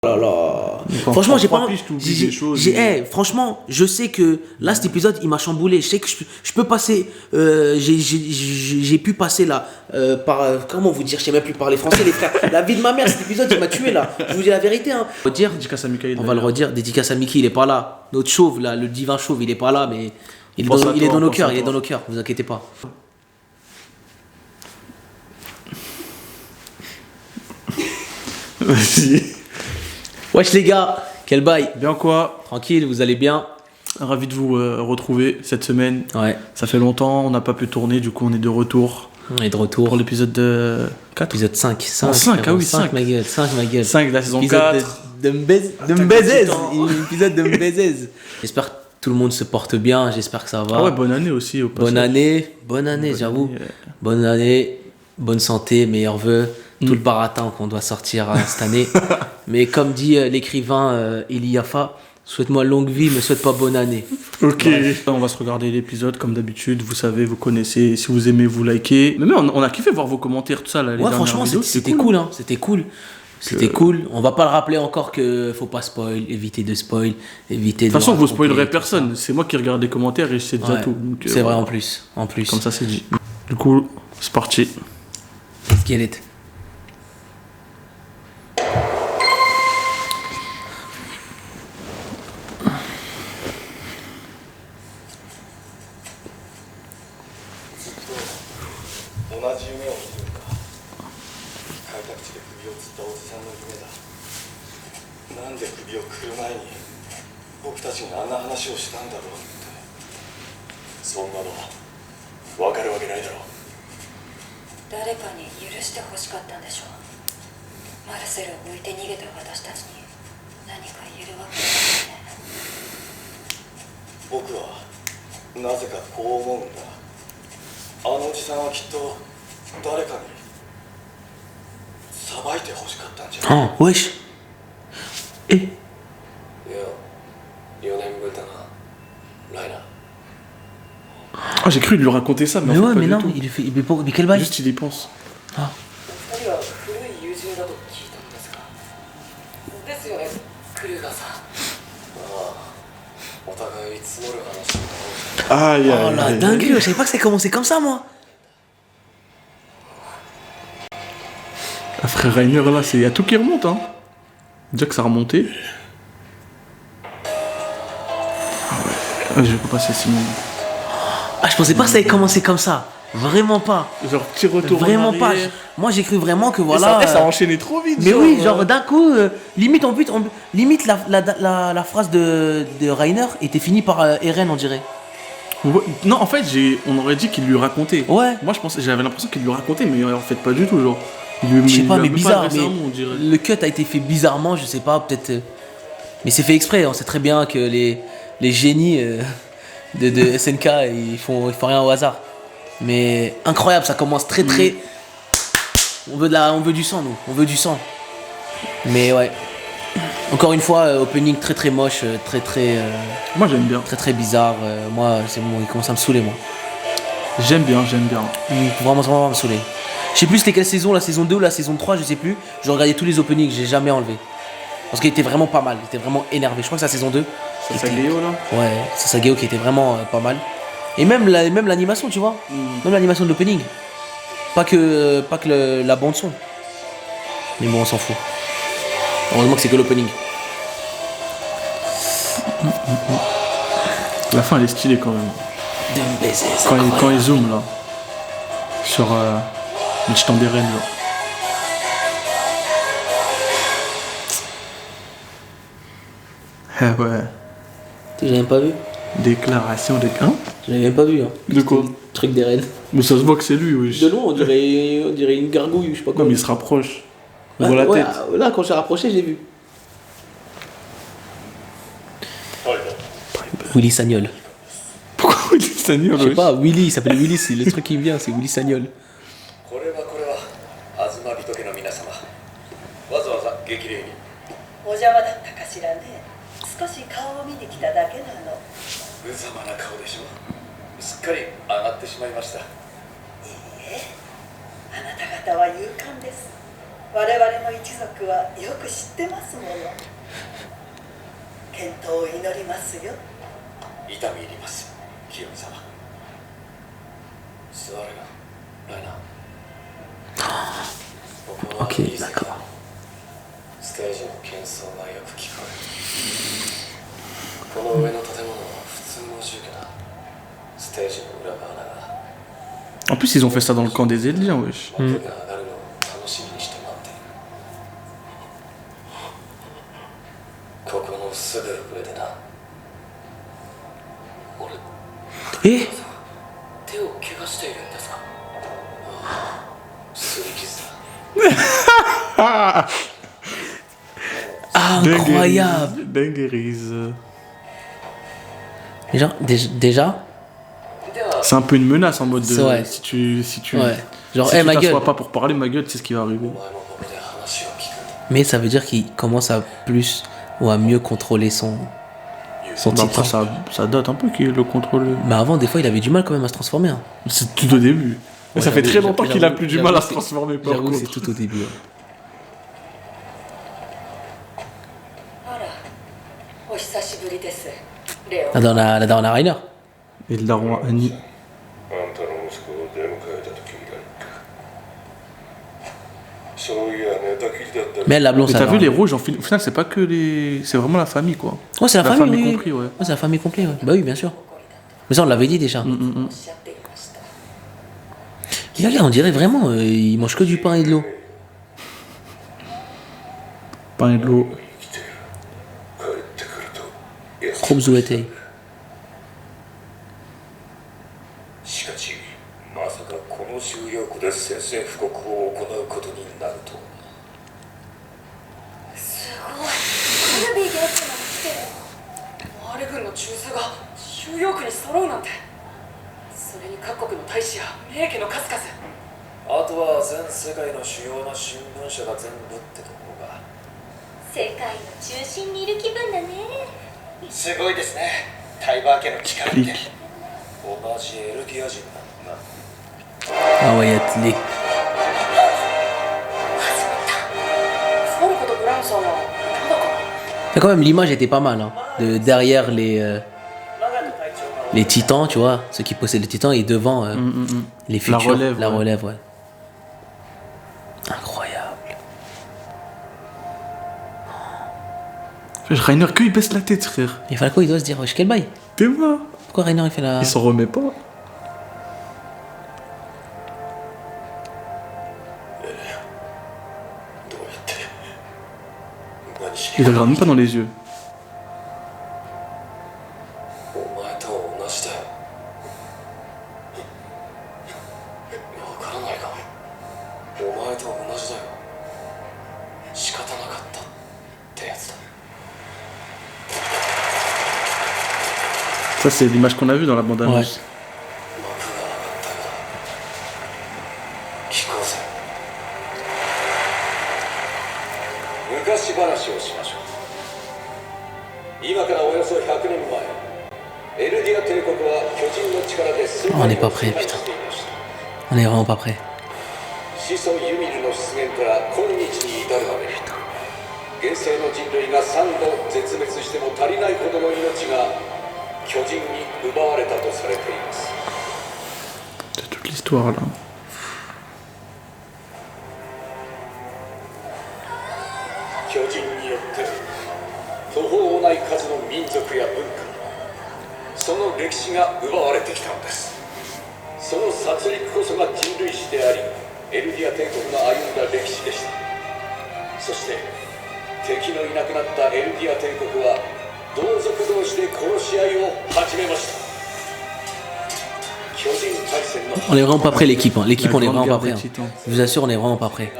Oh là là. Quand Franchement, en j'ai trois pas. piges, t'oublies des choses Franchement, je sais que là, cet épisode, il m'a chamboulé. Je sais que je peux passer. J'ai pu passer là par. Comment vous dire? Je sais même plus parler français, les frères. La vie de ma mère, cet épisode, il m'a tué là. Je vous dis la vérité. Hein. Dédicace à Mikaël, On va le redire. Dédicace à Mickey, il est pas là. Notre chauve là, le divin chauve, il est pas là, mais il est dans nos cœurs. Il est dans nos cœurs. Vous inquiétez pas. Vas-y. Wesh les gars, quel bail. Bien quoi? Tranquille, vous allez bien? Ravi de vous retrouver cette semaine. Ouais. Ça fait longtemps, on n'a pas pu tourner, du coup on est de retour. On est de retour. Pour l'épisode 4. Épisode 5. 5, ah oui, 5. ma gueule, 5 ma gueule. 5 de la saison Épisode 4. de Mbezez. Épisode de Mbezez. J'espère que tout le monde se porte bien, j'espère que ça va. Ah ouais, bonne année aussi au passage. Bonne année, j'avoue. Bonne année, bonne santé, meilleurs vœux. Tout le baratin qu'on doit sortir cette année. Mais comme dit l'écrivain Eliafa, souhaite-moi longue vie, mais souhaite pas bonne année. Ok. Bref. On va se regarder l'épisode comme d'habitude. Vous savez, vous connaissez. Si vous aimez, vous likez. Mais même, on a kiffé voir vos commentaires, tout ça. Là, les ouais, franchement, vidéos, c'était cool. Hein. C'était cool. C'était cool. On va pas le rappeler encore que faut pas spoil, éviter de spoil, éviter de. De toute façon, vous spoilerez personne. C'est moi qui regarde les commentaires et je sais déjà tout. C'est vrai en plus. Comme ça, c'est dit. Du coup, c'est parti. Let's get it. Oh, wesh. Eh. Ah, j'ai cru lui raconter ça, mais, mais en fait, ouais, pas mais du non, tout. mais quel bail? Juste il y pense. Ah. Aïe, oh la dinguerie, je savais pas que ça commençait comme ça, moi. Ah, frère Rainer, là, il y a tout qui remonte, hein. Déjà que ça remontait. Ah ouais, je vais pas passer Simon. Ah, je pensais pas que ça allait commencer comme ça. Vraiment pas. Genre, petit retour vraiment en pas. arrière. Moi, j'ai cru vraiment que voilà. Ça a enchaîné trop vite. Mais oui, genre d'un coup, limite, limite la phrase de Rainer était finie par Eren, on dirait. Ouais, non, en fait, on aurait dit qu'il lui racontait. Ouais. Moi, j'avais l'impression qu'il lui racontait, mais en fait, pas du tout, genre. Je sais pas, mais bizarre. Mais on dirait. le cut a été fait bizarrement, je sais pas, peut-être. Mais c'est fait exprès. On sait très bien que les génies de SNK, ils font rien au hasard. Mais incroyable, ça commence très. On veut du sang, nous. On veut du sang. Mais ouais. Encore une fois, opening très moche, Moi, j'aime bien. Très bizarre. Moi, c'est bon, il commence à me saouler, moi. J'aime bien. Vraiment me saouler. Je sais plus c'était quelle saison, la saison 2 ou la saison 3, je sais plus. Je regardais tous les openings, j'ai jamais enlevé. Parce qu'il était vraiment pas mal, il était vraiment énervé. Je crois que c'est la saison 2. C'est Sasageo là. Ouais, c'est Sasageo qui était vraiment pas mal. Et même l'animation, tu vois. Même l'animation de l'opening. Pas que la bande son. Mais bon, on s'en fout. Heureusement que c'est que l'opening. La fin elle est stylée quand même. Quand il zoome là. Sur le titan des reines là. Ah ouais. J'ai même pas vu. Déclaration de... Hein? J'avais même pas vu. Hein. De quoi? Le truc des reines. Mais ça se voit que c'est lui, oui. De loin, on dirait une gargouille, je sais pas quoi. Non, mais il se rapproche. On Ouais, voit la tête. Là, quand je suis rapproché, j'ai vu. Willy Sagnol. Pourquoi Willy Sagnol? Je sais pas, Willy, il s'appelle Willy, c'est le truc qui me vient, c'est Willy Sagnol. 我々の一族はよく知ってますもの。健闘を祈りますよ。痛み入ります、清美様。座れよ、ライナー。ここは Ok, いい席だ。 d'accord. ステージの喧騒がよく聞こえる。この上の建物は普通の住居だ。ステージの裏側だが、 En plus, ils ont fait ça dans le camp des Eldiens, wesh. 幕が上がるのを楽しみにして待っている。ここのすぐ上でな。俺、 Eh 手を怪我しているんですか？すり傷だ。 Incroyable. Dengerise. Genre, déjà では、 C'est un peu une menace en mode de. Ouais. Si tu. Ouais. Genre, si hey, tu ma gueule. t'assois pas pour parler, ma gueule, tu sais ce qui va arriver. お前もここで話を聞くんだ。 Mais ça veut dire qu'il commence à plus ou à mieux contrôler son Bah, titan. après, ça date un peu qu'il le contrôle. Mais avant, des fois, il avait du mal quand même à se transformer. Hein. C'est tout au début. Ouais, ça fait très j'avoue- longtemps qu'il a j'avoue- plus du j'avoue mal à que se c'est- transformer par J'avoue que c'est contre. tout au début. あら、お久しぶりです。レオ。 Là, dans la Rainer. Et le daron Annie. あんたの息子を出迎えた時以来か。そういや寝たきりだったら。 Mais elle, la blonde, Et ça t'as va. vu les rouges, au final, c'est pas que les. C'est vraiment la famille quoi. Ouais, c'est la, La famille, famille oui. compris, ouais. Ouais, c'est la famille complète, ouais. Bah oui, bien sûr. Mais ça, on l'avait dit déjà. おっしゃっていました。 Et là, on dirait vraiment, il mange que du pain et de l'eau. Pain et de l'eau. 生きている。帰ってくると。優しい Trop zouété. しかし、まさかこの収容庫で宣戦布告を行うことになるとは。すごい。カルビー元気まで来てる。マーレ軍の中枢が収容区に揃うなんて。それに各国の大使や名家の数々。あとは全世界の主要な新聞社が全部ってところが。世界の中心にいる気分だね。すごいですね。タイバー家の力って。 Clic. 同じエルディア人なんだな。 Ah ouais, il y a les... フォルコとブラウンさんはまだかな。 Mais quand même, l'image était pas mal. Hein. De, derrière les titans, tu vois, ceux qui possèdent les titans, et devant les futurs. relève, La ouais. relève, ouais. Incroyable. Rainer, que il baisse la tête, frère. Et Falco, il doit se dire, wesh, quel bail. T'es mort. Pourquoi Rainer, il fait la... Il s'en remet pas. Il regarde même pas dans les yeux. お前と同じだよ。わからないか。お前と同じだよ。仕方なかったってやつだ。 Ça, c'est l'image qu'on a vue dans la bande-annonce. 幕が上がったようだ。聞こうぜ。昔話をしましょう。今からおよそ100年前、エルディア帝国は巨人の力で世界を On n'est pas prêt, 支配 putain. していました。 On est vraiment pas prêt. 始祖ユミルの出現から今日に至るまで現世の人類が3度絶滅しても足りないほどの命が巨人に奪われたとされています。 C'est toute l'histoire là. 巨人によって途方もない数の民族や文化、その歴史が奪われてきたのです。その殺戮こそが人類史であり、エルディア帝国の歩んだ歴史でした。そして敵のいなくなったエルディア帝国は同族同士で殺し合いを始めました。巨人大戦の On est vraiment pas prêt, l'équipe. Hein. L'équipe, La on est grande vraiment pas guerre prêt. des Hein. titans. Je vous assure, on est vraiment pas prêt.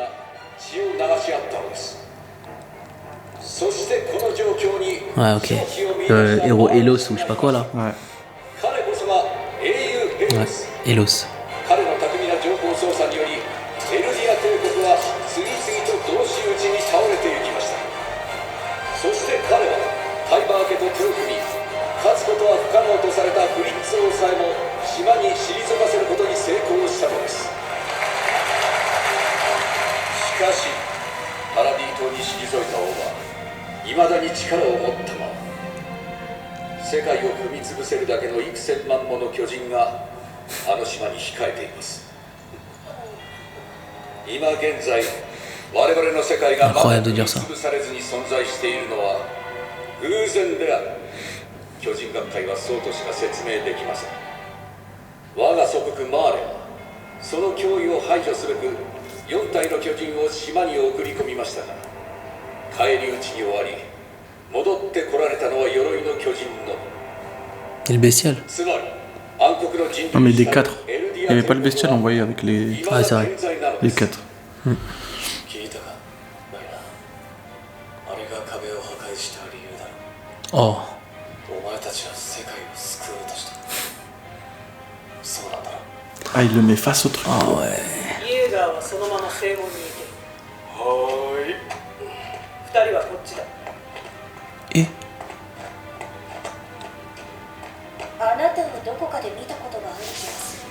血を流し合ったのです。そしてこの状況に Ouais, ok. Héros Elos ou je sais pas quoi là. Ouais. 彼こそが英雄ヘル Ouais, です。 Elos. 彼の巧みな情報操作によりエルディア帝国は次々と同士討ちに倒れていきました。そして彼はタイバー家と手を組み、勝つことは不可能とされたフリッツ王さえも島に退かせることに成功したのです。しかしに退いた王はいまだに力を持ったまま世界を踏み潰せるだけの幾千万もの巨人があの島に控えています。今現在我々の世界がまだ踏み潰されずに存在しているのは偶然である。巨人学会はそうとしか説明できません。我が祖国マーレはその脅威を排除すべく4体の巨人を島に送り込みましたが、返り討ちに終わり戻ってこられたのは鎧の巨人のみ。Et le bestial. つまり暗黒の人類 Non, mais des 4. Il n'y avait pas le bestial envoyé avec les, Ah, c'est vrai. les 4. 聞いたかマイナー。あれが壁を破壊した理由だろ Oh. う。お前たちは世界を救おうとした。そうなんだろう。 Ah, il le met face au truc. Ah ouais. イエーガーはそのまま正門に行け。はーい。2人はこっちだ。 Et あなたをどこかで見たことがある気がす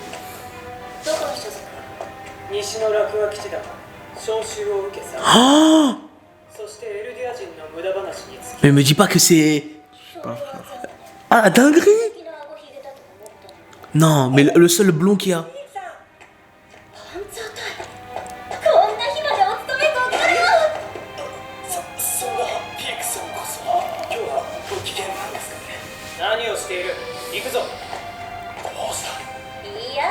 る。どこに所属？西の落書基地だ。招集を受けさ。 Oh そしてエルディア人の無駄話につき。 Mais me dis pas que c'est... Ah, dinguerie. 敵の顎ひげだと思ったの。 Non, mais le seul blond qu'il y a. パンツァー隊。こんな日までお勤めご苦労。そんなピークさんこそ今日はご機嫌なんですかね。何をしている。行くぞ。どうした。いや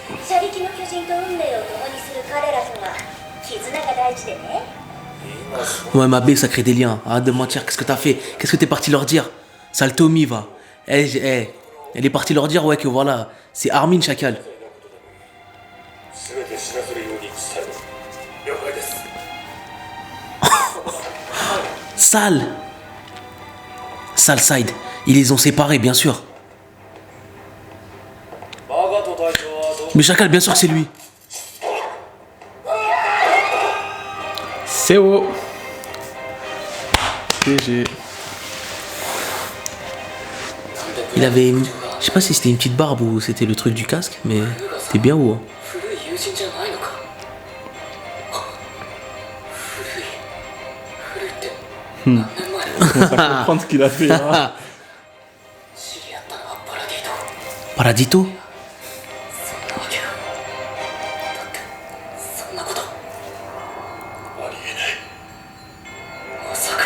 ー、車力の巨人と運命を共にする彼らとは絆が大事でね。 Ouais, ma B, ça crée des liens. Arrête de mentir. Qu'est-ce que t'as fait? Qu'est-ce que t'es parti leur dire? Sale Tommy, va. Elle est partie leur dire, ouais, que voilà, c'est Armin Chacal. 全て知らせるように伝える。了解です。 Sale. Sale side. Ils les ont séparés, bien sûr. マガト隊長はどう Mais Chacal, bien sûr que c'est lui. C'est haut. GG. Il avait... Je sais pas si c'était une petite barbe ou c'était le truc du casque, mais t'es bien haut. Hein. 古い友人じゃないのか。古いって何年前。 On va comprendre ce qu'il a fait. Hein. 知り合ったのはパラディと。 Paradito? そんなわけが。だってそんなこと。ありえない。まさか。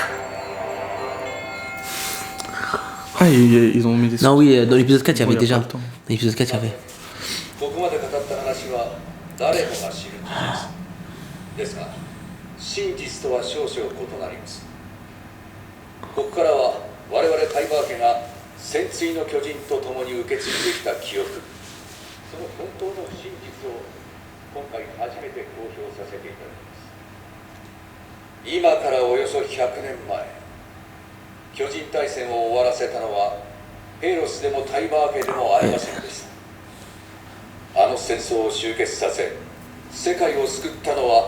Ah, ils ont mis des Non, oui, dans l'épisode 4, il y avait Oui, y a déjà. pas le temps. Dans l'épisode 4, il y avait. ここまで語った話は誰もが知る事実ですが、真実とは少々異なります。ここからは我々タイバー家が戦鎚の巨人と共に受け継いできた記憶、その本当の真実を今回初めて公表させていただきます。今からおよそ100年前、巨人大戦を終わらせたのはヘイロスでもタイバー家でもありませんでした。あの戦争を終結させ世界を救ったのは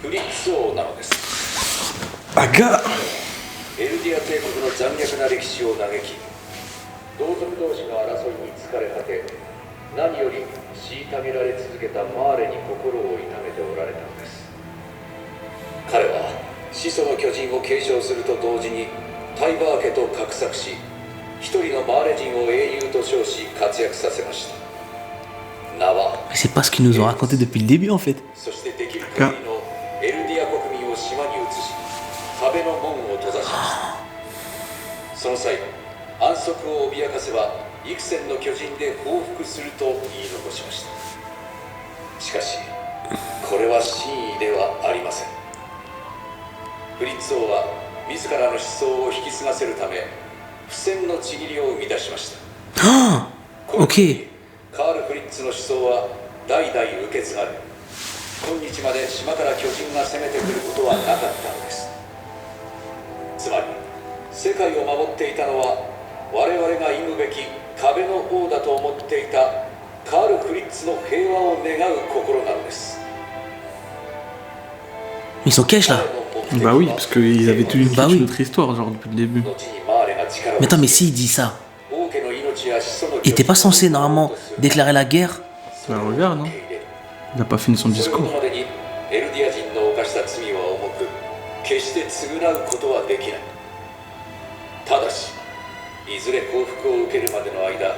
フリッツ王なのです。 Aga. エルディア帝国の残虐な歴史を嘆き、同族同士の争いに疲れ果て、何より虐げられ続けたマーレに心を痛めておられたのです。彼は始祖の巨人を継承すると同時にタイバー家と画策し、一人のマーレ人を英雄と称し活躍させました。名は Mais c'est pas ce qu'ils nous ont raconté depuis le début, en fait. そしてできる限りのエルディア国民を島に移し、壁の門を閉ざしました。その際、安息を脅かせば幾千の巨人で報復すると言い残しました。しかしこれは真意ではありません。フリッツ王は自らの思想を引き継がせるため不戦のちぎりを生み出しました。 Ah この Ok. カール・フリッツの思想は代々受け継がれ、今日まで島から巨人が攻めてくることはなかったのです。つまり世界を守っていたのは我々が忌むべき壁の王だと思っていたカール・フリッツの平和を願う心なのです。 Ils sont cash là. Bah oui, parce qu'ils avaient tout une Bah oui. autre histoire, genre depuis le début. Mais attends, mais s'il dit ça, il était pas censé normalement déclarer la guerre? Bah regarde, hein. Il n'a pas fini son discours. エルディア人の犯した罪は重く、決し償うことはできない。ただしいずれ降伏を受けるまでの間、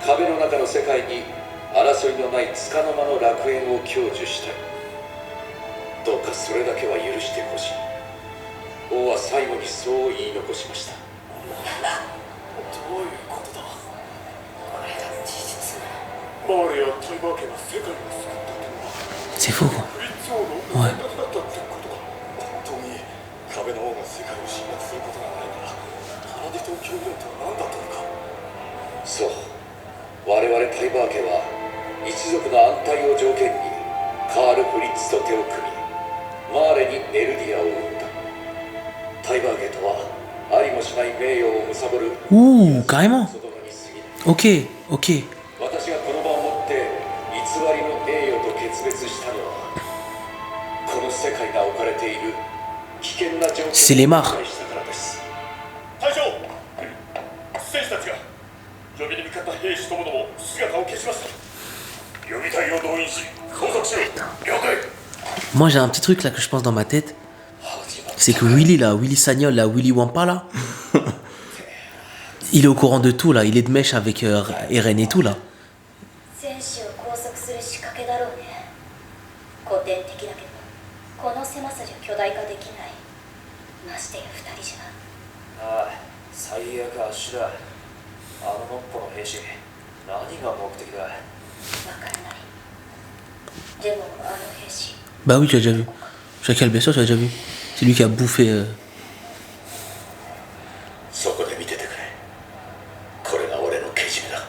壁の中の世界に争いのない束の間の楽園を享受したい。どうかそれだけは許してほしい。王は最後にそう言い残しました。どういうことだ。これが事実。マーレやタイバー家が世界を救った点は C'est faux quoi. フリッツ王の選択だったってことか。本当に壁の王が世界を侵略することがないなら、パラディ島教軍とは何だったのか。そう、我々タイバー家は一族の安泰を条件にカール・フリッツと手を組み、マーレにネルディアを売った。タイバー家とはありもしない名誉を貪る Ouh, carrément. そどろに過ぎない。 Ok, ok. 私がこの場をもって偽りの栄誉と決別したのは、この世界が置かれている危険な状況C'est les を marres. 理解したからです。隊長、戦士たちが呼びに向かった兵士ともども姿を消しました。予備隊を動員し拘束しろ。了解。 Moi j'ai un petit truc là que je pense dans ma tête. C'est que Willy là, Willy Sagnol là, Willy Wampa là, il est au courant de tout là, il est de mèche avec Eren et tout là. 戦士を拘束する仕掛けだろうね。古典的だけど、この狭さじゃ巨大化できない。ましてや2人じゃ。ああ、最悪アッシュだ。あのノッポの兵士、何が目的だ。わからない。でもあの兵士、 Bah oui, tu as déjà vu. Chacal, bien sûr, tu as déjà vu. C'est lui qui a bouffé. そこで見ててくれ。これが俺のけじめだ。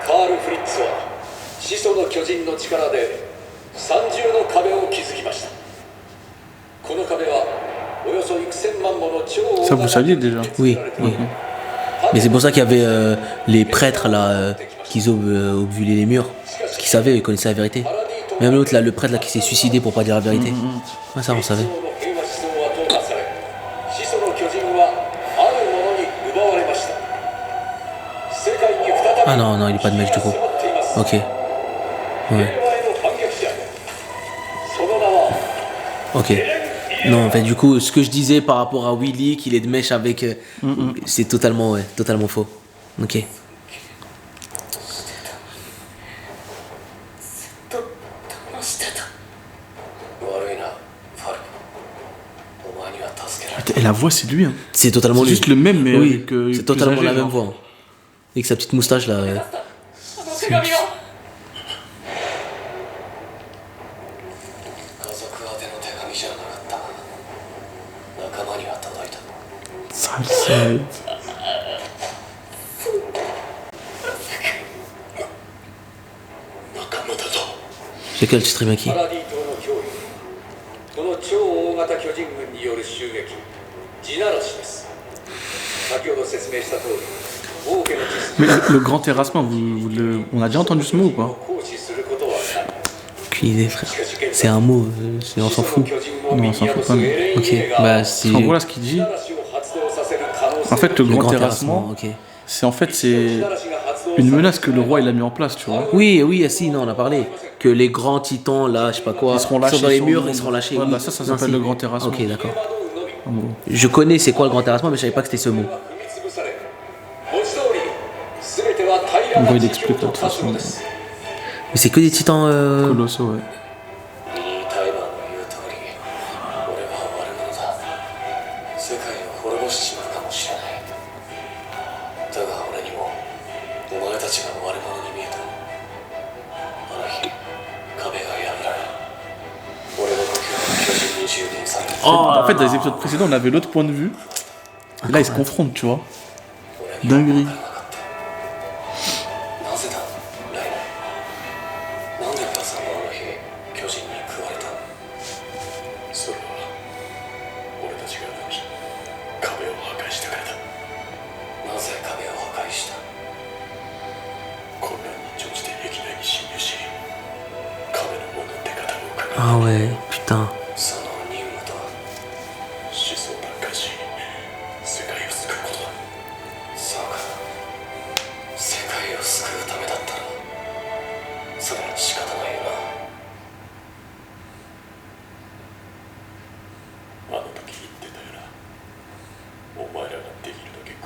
カール・フリッツは始祖の巨人の力で三重の壁を築きました。この壁はおよそ幾千万もの超大 Ça, vous saviez déjà. Oui, oui. Mais c'est pour ça qu'il y avait les prêtres là qui obvulaient les murs. Parce qu'ils savaient, ils connaissaient la vérité. Même l'autre là, le prêtre là qui s'est suicidé pour pas dire la vérité. Ouais, ça on savait. 平和思想は淘汰され、始祖の巨人はあるものに奪われました。世界に再び Ah non, non, il est pas de mec du coup. 迫っています。 Ok. 平 Ouais. 和への反撃者。その名は Ok. Non, en fait, du coup, ce que je disais par rapport à Willy, qu'il est de mèche avec. C'est totalement, ouais, totalement faux. Ok. と騙してた。悪いな、ファルコ。お前には助けられた。 Et la voix, c'est lui. Hein. C'est totalement C'est lui. juste le même, mais Oui, avec, c'est plus totalement âgé, la même genre. voix. Avec sa petite moustache là. あの手紙は家族宛ての手紙じゃなかった。仲間には届いた。 Sale sale. 仲間だと。 J'ai quel titre mec qui パラディ島の脅威。この超大型巨人軍による襲撃、地ならしです。先ほど説明した通り、王家の実 Mais le grand terrassement, on a déjà entendu ce mot ou を pas? 行使することはない。 Aucune idée, frère. C'est un mot, on s'en fout. Non, on s'en fout pas, mais- Ok, bah c'est. En gros, là, ce qu'il dit, en fait, le Le grand grand terrassement, terrassement, ok. c'est une menace que le roi il a mis en place, tu vois. Oui, oui, si, non, on a parlé. Que les grands titans, là, je sais pas quoi, Ils seront qui sont lâchés dans les sur murs, le ils monde. seront lâchés. Ouais, oui. bah ça Non, s'appelle si. le grand terrassement. Ok, d'accord. En gros. Je connais c'est quoi le grand terrassement, mais je savais pas que c'était ce mot. On voit, il explique de toute façon. Mais c'est que des titans. Colossaux, ouais. ミニタイバーの言う通り、俺は悪者だ。世界を滅ぼしちまうかもしれない。だが俺にも、お前たちが悪者に見えた。あの日、壁が破られ、俺の故郷が巨人に蹂躙された。 En fait, dans les épisodes précédents, on avait l'autre point de vue. Et là, ils se confrontent, tu vois. Dinguerie. なぜだ、ライナ。なんで母さんはあの日、巨人に食われた。それは、俺たちが壁を破壊したからだ。なぜ壁を破壊した。混乱に乗じて駅内に侵入し、壁の門の出方を伺う。 Ah ouais, putain. その任務とは、思想奪還し、世界を救うことだ。そうか。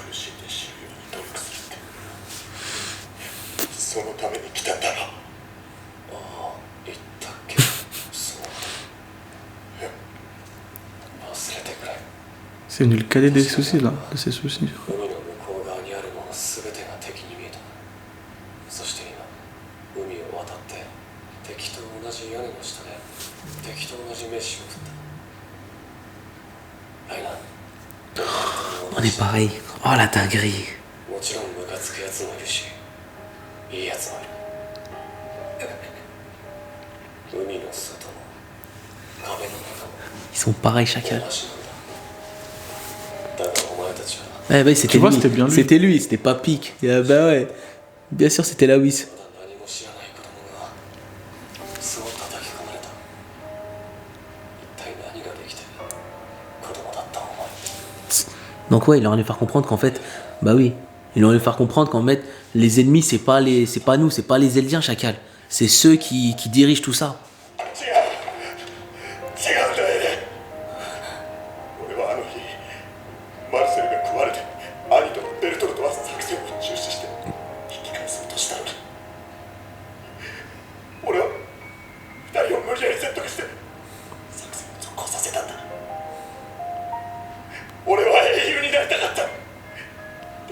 苦しんで死ぬように努力するってそのために来たんだろ。ああ言ったっけそう忘れてくれ。 C'est venu le caler des soucis là, de ses soucis. 海の向こう側にあるもの全てが敵に見えた。そして今海を渡って敵と同じ屋根の下で敵と同じ飯を食った。ライナー On est pareil. Oh la dinguerie. もちろんムカつくやつもいるしいいやつもいる。海の外も壁の中も Ils sont pareils, chacal. 同じなんだ。だがお前たちは Ouais, bah, c'était Tu vois, lui. c'était bien lui. C'était lui, c'était pas Pic. Bah ouais. Bien sûr, c'était la Whis. まだ何も知らない子供がそう叩き込まれた。一体何ができて子供だったお前。 Donc ouais, il aurait dû faire comprendre qu'en fait, bah oui, il aurait dû faire comprendre qu'en fait, les ennemis, c'est pas nous, c'est pas les Eldiens, chacal. C'est ceux qui dirigent tout ça. 違うんだエレン。俺はあの日マルセルが食われて兄とベルトルトは作戦を中止して引き返そうとしたのだ。俺は二人を無理やり説得して作戦を続行させたんだ。俺は英雄になりたかった。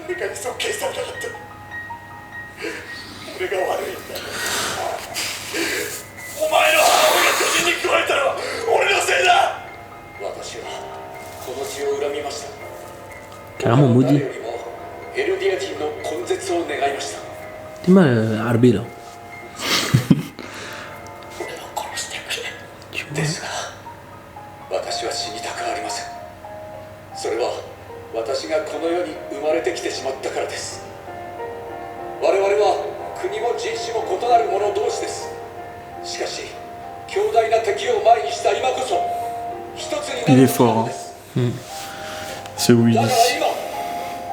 誰かに尊敬されたかった。俺が悪いんだ。お前の母親が巨人に食われたのは俺のせいだ。私はこの血を恨みました。 Carrément 誰 maudit. よりもエルディア人の根絶を願いました。 T'es mal, Arbi, là. 俺を殺してくれ。ですが私は死にたくありません。それは私がこの世に生まれてきてしまったからです。我々は国も人種も異なる者同士です。しかし強大な敵を前にした今こそ一つにな Il る est fort, で hein. す。 C'est Willy. だから今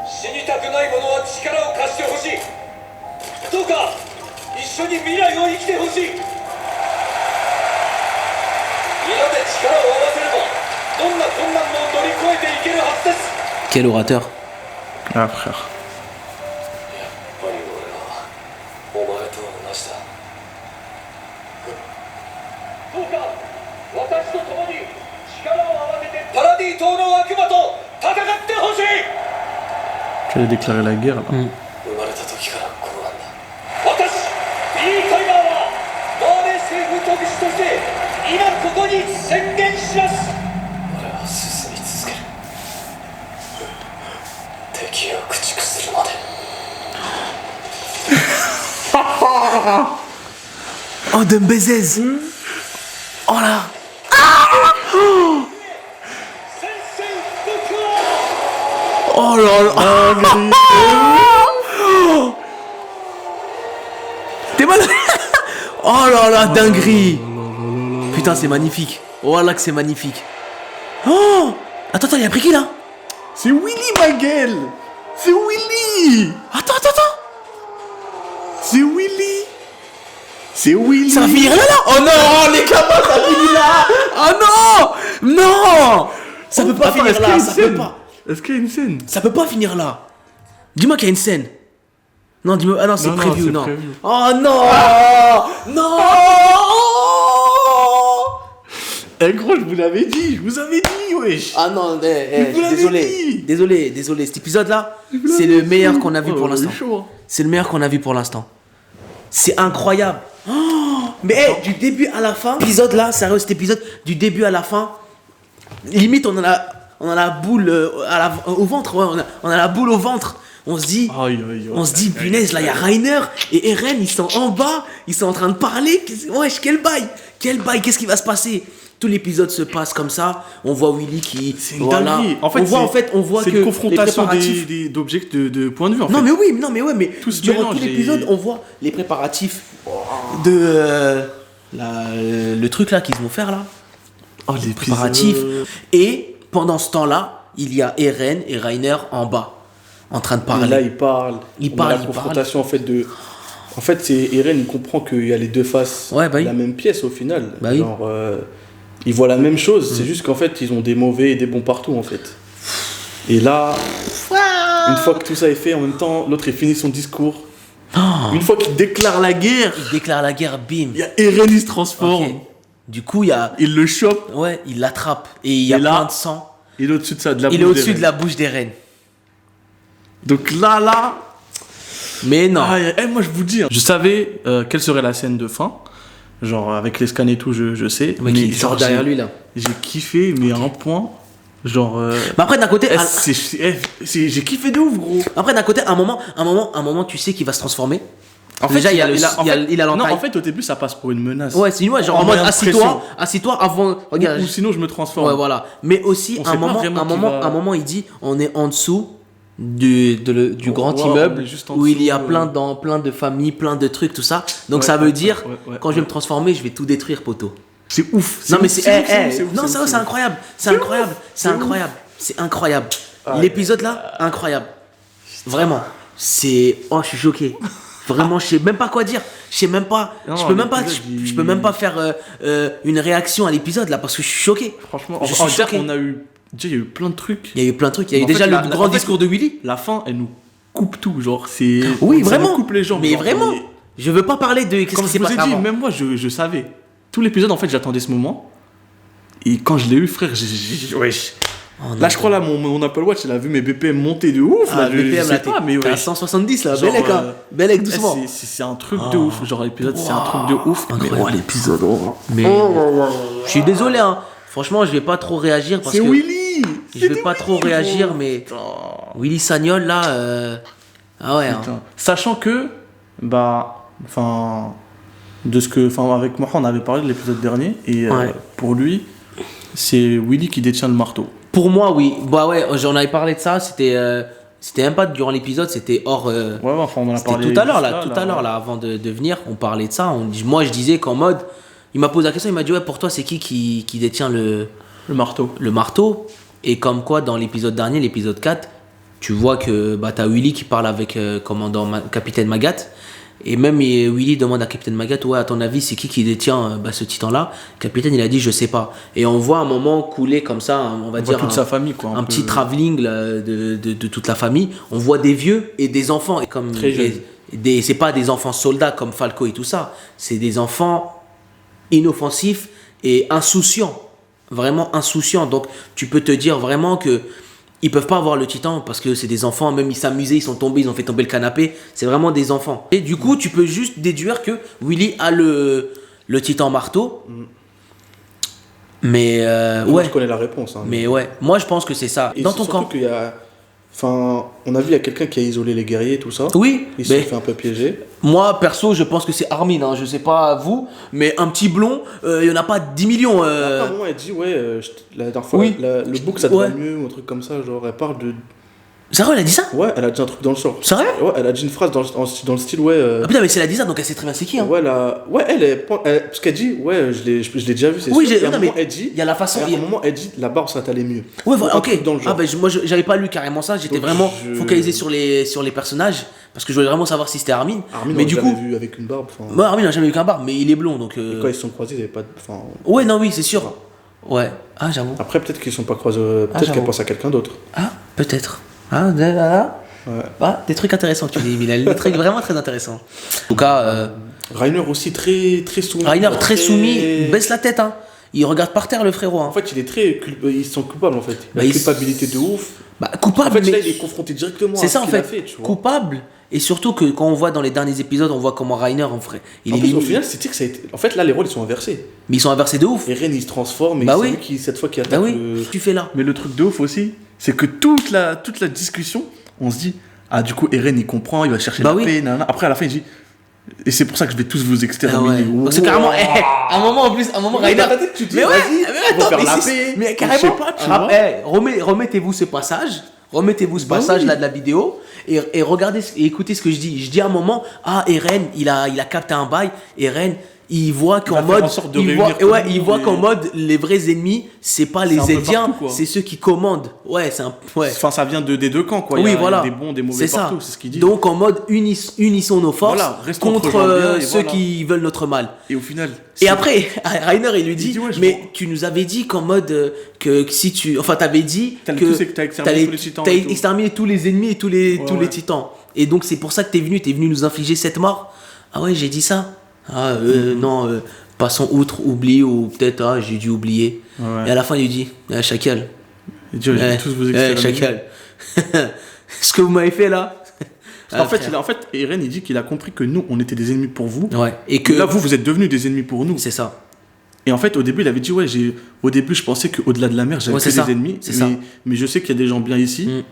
死にたくない者は力を貸してほしい。どうか一緒に未来を生きてほしい。皆で力を合わせればどんな困難も乗り越えていけるはずです。 Quel orateur. Ah frère. やっぱり俺はお前と同じだ。どうか私と共に力を合わせてパラディ島の悪魔と戦ってほしい。 J'allais déclarer la guerre là. 生まれた時からこうなんだ。私ビー・タイガーはバーレー政府特使として今ここに宣言します。俺は進み続ける。敵を駆逐するまで。 Oh, de Mbezez. Oh là. 宣戦布告を Oh là là. T'es mal. Oh là là, dinguerie. Putain, c'est magnifique. Oh là que c'est magnifique. Oh. Attends, il a pris qui là? C'est Willy ma gueule. C'est Willy. Attends. C'est Willy. C'est Willy. Ça va finir là là. Oh non, les gamins, ça finit là. Oh non. Non. Ça peut pas Attends, finir est-ce qu'il y a là, une ça scène peut pas. Est-ce qu'il y a une scène? Ça peut pas finir là. Dis-moi qu'il y a une scène. Non, dis-moi. Ah non, c'est Non, non, prévu, c'est non. prévu. Oh non. Non. Eh gros, je vous l'avais dit, wesh. Ah non, vous l'avez dit. désolé. Cet épisode-là, c'est le meilleur qu'on a vu pour Oh, il est l'instant. chaud, hein. C'est le meilleur qu'on a vu pour l'instant. C'est incroyable. Oh, mais du début à la fin, épisode là, sérieux, cet épisode, du début à la fin, limite on a la boule au ventre, ouais, on a la boule au ventre. On se dit, punaise, là il y a Rainer et Eren, ils sont en bas, ils sont en train de parler. Wesh, quel bail, qu'est-ce qui va se passer? Tout l'épisode se passe comme ça. On voit Willy qui. C'est une dinguerie. On voit c'est que une confrontation les préparatifs. d'objets de points de vue en Non fait. mais Tout se durant mélange tout l'épisode, et- on voit les préparatifs de le truc là qu'ils vont faire là, Oh, les préparatifs. Et pendant ce temps-là, il y a Eren et Rainer en bas, en train de parler. Là, il parle. Il On a parle, la il confrontation en fait de. En fait, c'est Eren, il comprend qu'il y a les deux faces Ouais, bah de oui. la même pièce au final. Bah oui. Genre, ils voient la même chose. C'est juste qu'en fait, ils ont des mauvais et des bons partout en fait. Et là, Une fois que tout ça est fait, en même temps, l'autre il finit son discours. Une fois qu'il déclare la guerre, Il déclare la guerre, bim. il y a Eren, il se transforme. Ok. Du coup, il y a. Il le chope. Ouais, il l'attrape. Et il y a Et là, plein de sang. Il est au-dessus de ça, de la Il est bouche au-dessus d'Eren. de la bouche d'Eren. Donc là. Mais non. Moi je vous dis, hein, je savais quelle serait la scène de fin. Genre avec les scans et tout, je sais. Mais qui sort derrière lui là. J'ai kiffé, mais à un point. Genre. Mais après, d'un côté. J'ai kiffé de ouf, gros. Après, d'un côté, un moment, tu sais qu'il va se transformer. En Déjà, il y a le- en il y a- fait- il a l'entaille. Non, en fait, au début, ça passe pour une menace. Ouais, c'est genre en On mode a l'impression. assis-toi avant. Regarde. Ou sinon, je me transforme. Ouais, voilà. Mais aussi, On sait pas vraiment qui va- un moment, il dit on est en dessous du grand Ouais, on immeuble est juste en où il y a dessous, plein de familles, plein de trucs, tout ça. Donc Ouais, ça veut ouais, dire, ouais, quand je vais me transformer, je vais tout détruire, poteau. C'est ouf. Non, mais ouf, c'est. ouf, c'est ouf, Non, c'est ça, ouf, c'est incroyable. C'est incroyable. C'est ouf. incroyable. C'est incroyable. Ah, L'épisode là, incroyable. Vraiment. C'est. Oh, je suis choqué. Vraiment, je sais même pas quoi dire. Je sais même pas. Non, je peux même pas. l'épisode, il- Je peux même pas faire une réaction à l'épisode là parce que je suis choqué. Franchement, Je suis en fait, choqué. on a eu. Déjà, il y a eu plein de trucs. Il y a eu plein de trucs. Il y a eu En déjà fait, le la- grand en fait, discours de Willy. La fin, elle nous coupe tout. Genre, c'est. Oui, ça vraiment. nous coupe les jambes. Mais genre, vraiment. mais- Je veux pas parler de qu'est-ce Comme qui je s'est vous ai passé dit, avant. même moi, je savais. Tout l'épisode, en fait, j'attendais ce moment. Et quand je l'ai eu, frère, wesh. Oh, non. Là, je crois, là, mon Apple Watch, il a vu mes BPM monter de ouf. Ah, là, je BPM sais là, pas, mais t'es à ouais. 170 là. Genre, Belek, hein. Belek, Eh, doucement. c'est un truc de ouf. Genre, l'épisode, c'est un truc de ouf. Mais Incroyable. ouais, l'épisode, oh. Mais je suis désolé, hein. Franchement, je vais pas trop réagir parce C'est que Willy. je vais pas trop réagir, mais Willy Sagnol là, ah ouais. Hein. Putain. Sachant que, bah, enfin, avec moi, on avait parlé de l'épisode dernier, et Ouais. pour lui, c'est Willy qui détient le marteau. Pour moi, oui. Bah ouais, j'en avais parlé de ça. C'était même pas durant l'épisode, c'était hors. Ouais, enfin, on en a C'était parlé. tout à l'heure juste là, tout à l'heure là, avant de venir, on parlait de ça. Moi, je disais qu'en mode, il m'a posé la question, il m'a dit ouais, pour toi, c'est qui détient Le marteau. le marteau? Et comme quoi, dans l'épisode dernier, l'épisode 4, tu vois que bah, t'as Willy qui parle avec Capitaine Magat. Et même Willy demande à Capitaine Magat, ouais, à ton avis, c'est qui détient ce titan-là? Capitaine, il a dit, je sais pas. Et on voit un moment couler comme ça, on va On voit dire, toute sa famille, quoi. un peu. petit travelling là, de toute la famille. On voit des vieux et des enfants. Et comme, Très jeunes. c'est pas des enfants soldats comme Falco et tout ça. C'est des enfants inoffensifs et insouciants. Vraiment insouciants. Donc tu peux te dire vraiment que ils peuvent pas avoir le titan parce que c'est des enfants. Même ils s'amusaient, ils sont tombés, ils ont fait tomber le canapé. C'est vraiment des enfants. Et du coup, tu peux juste déduire que Willy a le titan marteau. Mais Moi, ouais. je connais la réponse. Hein. Mais ouais, moi je pense que c'est ça. Et Dans c'est ton surtout camp. qu'il y a... Enfin, on a vu, il y a quelqu'un qui a isolé les guerriers et tout ça. Oui, Il s'est mais fait un peu piéger. moi perso, je pense que c'est Armin. Hein. Je sais pas vous, mais un petit blond, il y en a pas 10 millions. Après, à un moment, elle dit, ouais, la dernière fois, Oui. le book, ça te Ouais. va mieux, ou un truc comme ça. Genre, elle parle de. Sérieux, elle a dit ça? Ouais, elle a dit un truc dans le genre. Sérieux? Ouais, elle a dit une phrase dans le style, ouais. Ah putain, mais si elle a dit ça, donc elle sait très bien c'est qui. Hein. Ouais, parce qu'elle dit, ouais, je l'ai déjà vu, c'est Oui, sûr. Et à un non, moment, mais elle dit. il y a la façon. À un moment, elle dit, la barbe, ça t'allait mieux. Ouais, voilà, Un ok. truc dans le genre. Ah, bah, moi, j'avais pas lu carrément ça. J'étais Donc, vraiment je- focalisé sur les personnages parce que je voulais vraiment savoir si c'était Armin. Armin, mais on du l'a coup, jamais vu avec une barbe. enfin, moi, Armin n'a jamais eu qu'un barbe, mais il est blond donc. Quand ils se sont croisés, ils avaient pas de. Enfin, Ouais, non, oui, c'est sûr. Ouais. Ah, j'avoue. après, peut-être qu'ils sont pas croisés. Peut-être j'avoue. qu'elle pense à quelqu'un d'autre. Ah, peut-être. Ah, là. Ouais. Ah, des trucs intéressants que tu dis, Bilal. Des trucs vraiment très intéressants. En tout cas, Rainer aussi très soumis. Rainer très soumis, il baisse la tête, hein. Il regarde par terre le frérot. Hein. En fait, il est très. Ils sont coupables en fait. Bah, La il- culpabilité de ouf. Bah, En coupable, fait, mais là, il est confronté directement c'est à ça ce en qu'il a fait. fait, tu vois. Coupable, et surtout que quand on voit dans les derniers épisodes, on voit comment Rainer, en vrai, il En est plus, au limite. final, c'est que ça a été. En fait, là, les rôles ils sont inversés. Mais ils sont inversés de ouf. Et Ren il se transforme et Bah c'est oui. lui qui, cette fois, qui Bah attaque oui, le. tu fais là. Mais le truc de ouf aussi, c'est que toute la discussion, on se dit, ah, du coup, Eren il comprend, il va chercher Bah la oui. paix, nanana. Après, à la fin, il dit, et c'est pour ça que je vais tous vous Ah exterminer. ouais. Donc c'est carrément, à un moment en plus, Mais dans ta tête, tu te dis, mais ouais, vas-y, mais on va attends, faire mais la c'est- paix. mais Je carrément, sais pas, tu vois. remettez-vous ce passage, remettez-vous ce Bah passage oui. là de la vidéo et regardez et écoutez ce que je dis. Je dis à un moment, ah Eren, il a capté un bail. Eren, il voit va qu'en faire mode, en sorte de il réunir voit, tout ouais, le il monde voit et- qu'en mode les vrais ennemis, c'est pas un les peu Eldiens, partout, quoi. c'est ceux qui commandent. Ouais, c'est un, ouais. Enfin, ça vient des deux camps, quoi. Il y Oui, a voilà. des bons, des mauvais C'est ça. partout, c'est ce qu'il dit. Donc en mode unissons nos forces Voilà, restons contre entre gens bien et ceux voilà. qui veulent notre mal. Et au final. Et après, Rainer, il lui dit, dit, ouais, je mais vois. tu nous avais dit qu'en mode que si tu, enfin, t'avais dit T'as que tout, c'est que t'as exterminé tous les titans t'as et tout. exterminé tous les ennemis et tous les Ouais. titans. Et donc c'est pour ça que t'es venu nous infliger cette mort. Ah ouais, j'ai dit ça. Ah non, passons outre, oublie ou peut-être j'ai dû oublier. Ouais. Et à la fin, il lui dit, Chacal, Il dit, ouais, je vais tous vous exterminer. Chacal, ce que vous m'avez fait là. Parce qu'en Ah, fait, frère. en fait, Eren, il dit qu'il a compris que nous, on était des ennemis pour vous. Ouais. Et que Là, vous êtes devenus des ennemis pour nous. c'est ça. Et en fait, au début, il avait dit, ouais, au début, je pensais qu'au-delà de la mer, j'avais Ouais, que c'est des ça. ennemis. C'est ça. Mais je sais qu'il y a des gens bien ici. Mm.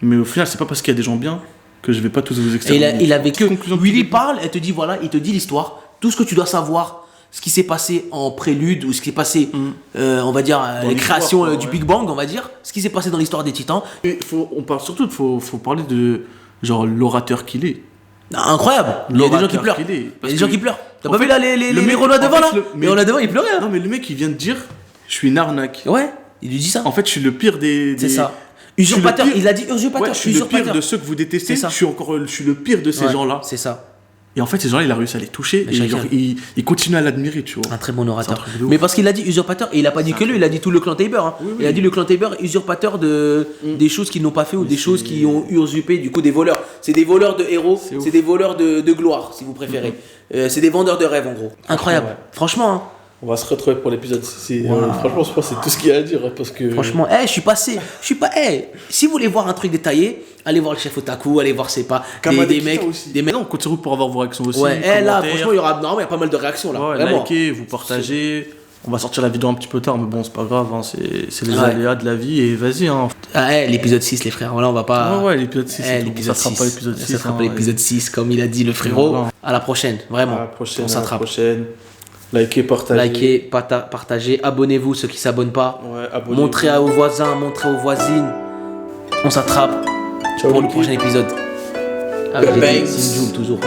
Mais au final, c'est pas parce qu'il y a des gens bien que je vais pas tous vous Et exterminer. il avait que. Conclusion de Willy tout. parle, elle te dit voilà, il te dit l'histoire, tout ce que tu dois savoir, ce qui s'est passé en prélude ou ce qui s'est passé, on va dire, Dans les l'histoire, créations quoi, du ouais. Big Bang, on va dire, ce qui s'est passé dans l'histoire des Titans. Et on parle surtout, faut parler de genre l'orateur qu'il est. Incroyable. Il y a des gens qui L'orateur pleurent. qu'il est. Il y a Parce des gens que- qui pleurent. T'as en pas fait, vu là les le mec- Renois en devant fait, là mais- Les Renois devant, ils pleuraient. Non, mais le mec, il vient de dire, je suis une arnaque. Ouais, il lui dit ça. En fait, je suis le pire des. C'est ça. je suis le Usurpateur, pire- il a dit usurpateur. Ouais, je suis le pire usurpateur. de ceux que vous détestez. C'est ça. Je suis le pire de ces Ouais, gens-là. C'est ça. Et en fait, ces gens-là, il a réussi à les toucher. Mais Et chacun. genre, il continue à l'admirer, tu vois. Un très bon C'est un orateur. truc de ouf. Mais parce qu'il a dit usurpateur, et il a pas dit que lui, il a dit tout le clan Tabor. Hein. Oui, oui. Il a dit le clan Tabor usurpateur des choses qu'ils n'ont pas fait ou des choses qui ont usurpé, du coup des voleurs. C'est des voleurs de héros, C'est ouf. c'est des voleurs de gloire, si vous préférez. C'est des vendeurs de rêves en gros. Incroyable. Ouais. Franchement, hein. On va se retrouver pour l'épisode 6. Wow. Franchement, je pense que c'est tout ce qu'il y a à dire. Parce que. Franchement, je suis passé. Je suis pas. Si vous voulez voir un truc détaillé, allez voir le chef Otaku, allez voir, c'est pas. Des mecs. Des mecs. Non, continue pour avoir vos réactions aussi. Ouais, là, commentaires. franchement, il y aura. Normalement, il y a pas mal de réactions là. Ouais, Vraiment. likez, vous partagez. On va sortir la vidéo un petit peu tard, mais bon, c'est pas grave. Hein, c'est les Ouais. aléas de la vie. Et vas-y. Hein. L'épisode 6, les frères. Voilà, on va pas. Ouais, l'épisode 6. L'épisode ça sera 6. pas l'épisode 6. Ça sera pas l'épisode 6, comme il a dit le frérot. Voilà. À la prochaine, vraiment. À la prochaine. On À la s'attrape. prochaine. Likez, partagez. Likez, partagez, abonnez-vous ceux qui s'abonnent pas. Ouais, abonnez-vous. Montrez à vos voisins, montrez aux voisines. On s'attrape Ciao, pour le Lucky. prochain épisode. Avec Bang. les Sinjoul toujours.